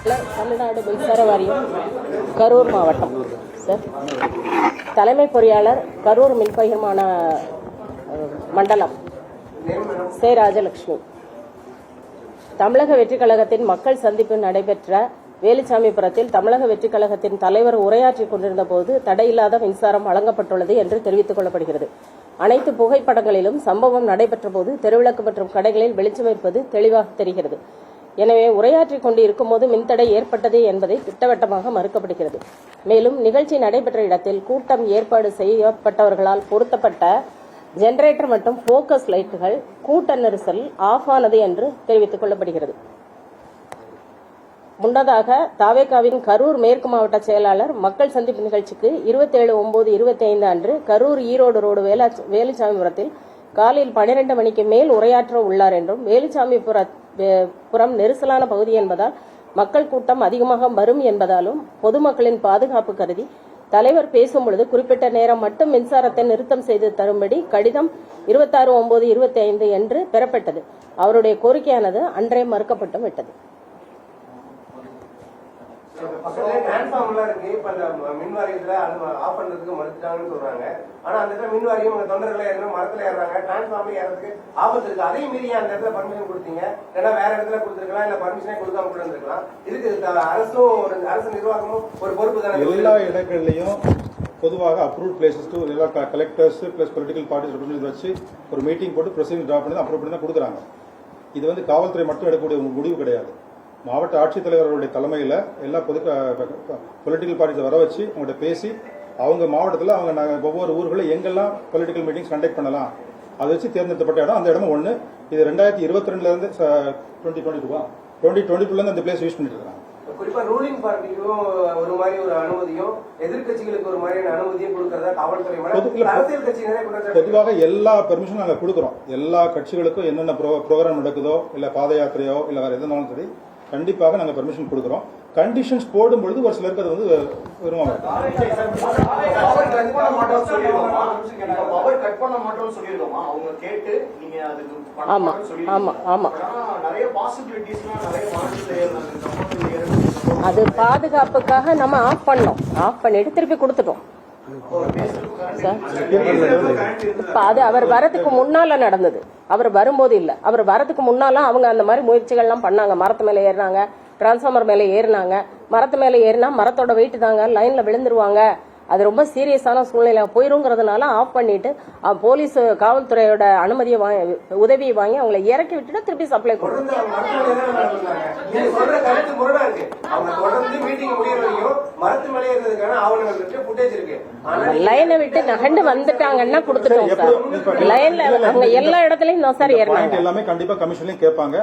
தமிழ்நாடு மின்சார வாரியம் கரூர் மாவட்டம் சார். தலைமை பொறியாளர் கரூர் மின்பகிர்மான மண்டலம் சே. ராஜலட்சுமி. தமிழக வெற்றிக் கழகத்தின் மக்கள் சந்திப்பு நடைபெற்ற வேலுச்சாமிபுரத்தில் தமிழக வெற்றிக் கழகத்தின் தலைவர் உரையாற்றிக் கொண்டிருந்த போது தடையில்லாத மின்சாரம் வழங்கப்பட்டுள்ளது என்று தெரிவித்துக் கொள்ளப்படுகிறது. அனைத்து புகைப்படங்களிலும் சம்பவம் நடைபெற்ற போது தெருவிளக்கு மற்றும் கடைகளில் வெளிச்சம் இருப்பது தெளிவாக தெரிகிறது. எனவே உரையாற்றிக் கொண்டு இருக்கும்போது மின்தடை ஏற்பட்டது என்பதை திட்டவட்டமாக மறுக்கப்படுகிறது. மேலும் நிகழ்ச்சி நடைபெற்ற இடத்தில் கூட்டம் ஏற்பாடு செய்யப்பட்டவர்களால் பொருத்தப்பட்ட ஜெனரேட்டர் மற்றும் போக்கஸ் லைட்டுகள் கூட்ட நெரிசல் ஆஃப் ஆனது என்று தெரிவித்துக் கொள்ளப்படுகிறது. முன்னதாக தாவேகாவின் கரூர் மேற்கு மாவட்ட செயலாளர் மக்கள் சந்திப்பு நிகழ்ச்சிக்கு 27/9/25 அன்று கரூர் ஈரோடு ரோடு வேலுச்சாமிபுரத்தில் காலையில் 12 மணிக்கு மேல் உரையாற்ற உள்ளார் என்றும், வேலுச்சாமிபுரம் நெரிசலான பகுதி என்பதால் மக்கள் கூட்டம் அதிகமாக வரும் என்பதாலும் பொதுமக்களின் பாதுகாப்பு கருதி தலைவர் பேசும்பொழுது குறிப்பிட்ட நேரம் மட்டும் மின்சாரத்தை நிறுத்தம் செய்து தரும்படி கடிதம் 26/9/25 என்று பெறப்பட்டது. அவருடைய கோரிக்கையானது அன்றே மறுக்கப்பட்டு விட்டது. எல்லா இடங்கள்லயும் பொதுவாக அப்ரூவ்ட் பிளேசஸ் எல்லா collectors plus political parties representative வச்சு ஒரு மீட்டிங் போட்டு ப்ரொசீஜர் டிராப் பண்ணி அப்ரூவ் பண்ணி தான் கொடுக்குறாங்க. இது வந்து காவல்துறை மட்டும் எடுக்கக்கூடிய முடிவு கிடையாது. மாவட்ட ஆட்சித்தலைவர்களுடைய தலைமையில் எல்லா பொலிட்டிக்கல் பார்ட்டிஸை வர வச்சு அவங்கள்ட்ட பேசி அவங்க மாவட்டத்தில் அவங்க ஒவ்வொரு ஊர்களில் எங்கெல்லாம் பொலிட்டிக்கல் மீட்டிங்ஸ் கண்டக்ட் பண்ணலாம் அதை வச்சு தேர்ந்தெடுக்கப்பட்ட இடம் அந்த இடமும் ஒன்று. இது 2022 2022 அந்த பிளேஸ் யூஸ் பண்ணிட்டு இருக்காங்க. குறிப்பா ரூலிங் பார்ட்டிக்கும் ஒரு மாதிரி ஒரு அனுமதியும் எதிர்கட்சிகளுக்கு ஒரு மாதிரியான அனுமதியும் கொடுக்கறதா காவல்துறை அரசியல் கட்சியினரே பொதுவாக எல்லா பெர்மிஷனும் நாங்கள் கொடுக்குறோம். எல்லா கட்சிகளுக்கும் என்னென்ன ப்ரோக்ராம் நடக்குதோ இல்லை பாத யாத்திரையோ இல்லை வேற எதுனாலும் சரி கண்டிப்பாக நாங்கள் பெர்மிஷன் கொடுக்குறோம். கண்டிஷன்ஸ் போடும் பொழுது ஒரு சிலருக்கு அது வந்து விரும்ப அது பாதுகாப்புக்காக நம்ம ஆஃப் பண்ணோம். ஆஃப் பண்ணிட்டு திருப்பி கொடுத்துட்டோம். இப்ப அது அவர் வரதுக்கு முன்னால நடந்தது. அவர் வரும்போது இல்ல, அவர் வரதுக்கு முன்னால அவங்க அந்த மாதிரி முயற்சிகள் எல்லாம் பண்ணாங்க. மரத்து மேல ஏறினாங்க, டிரான்ஸ்பார்மர் மேல ஏறினாங்க. மரத்து மேல ஏறினா மரத்தோட வெயிட் தாங்க லைன்ல விழுந்துருவாங்க, அது ரொம்ப சீரியஸான சூழ்நிலை போயிருங்கிறதுனால ஆஃப் பண்ணிட்டு போலீஸ் காவல்துறையோட அனுமதியை உதவியை வாங்கி அவங்களை இறக்கி விட்டுட்டு திருப்பி சப்ளை கொடுத்தாங்க. லைனை விட்டு நகண்டு வந்துட்டாங்கன்னா கொடுத்துட்டோம் சார். லைன்ல அவங்க எல்லா இடத்துலயும் தான் சார் ஏறினாங்க. எல்லாமே கண்டிப்பா கமிஷன்லயும் கேட்பாங்க.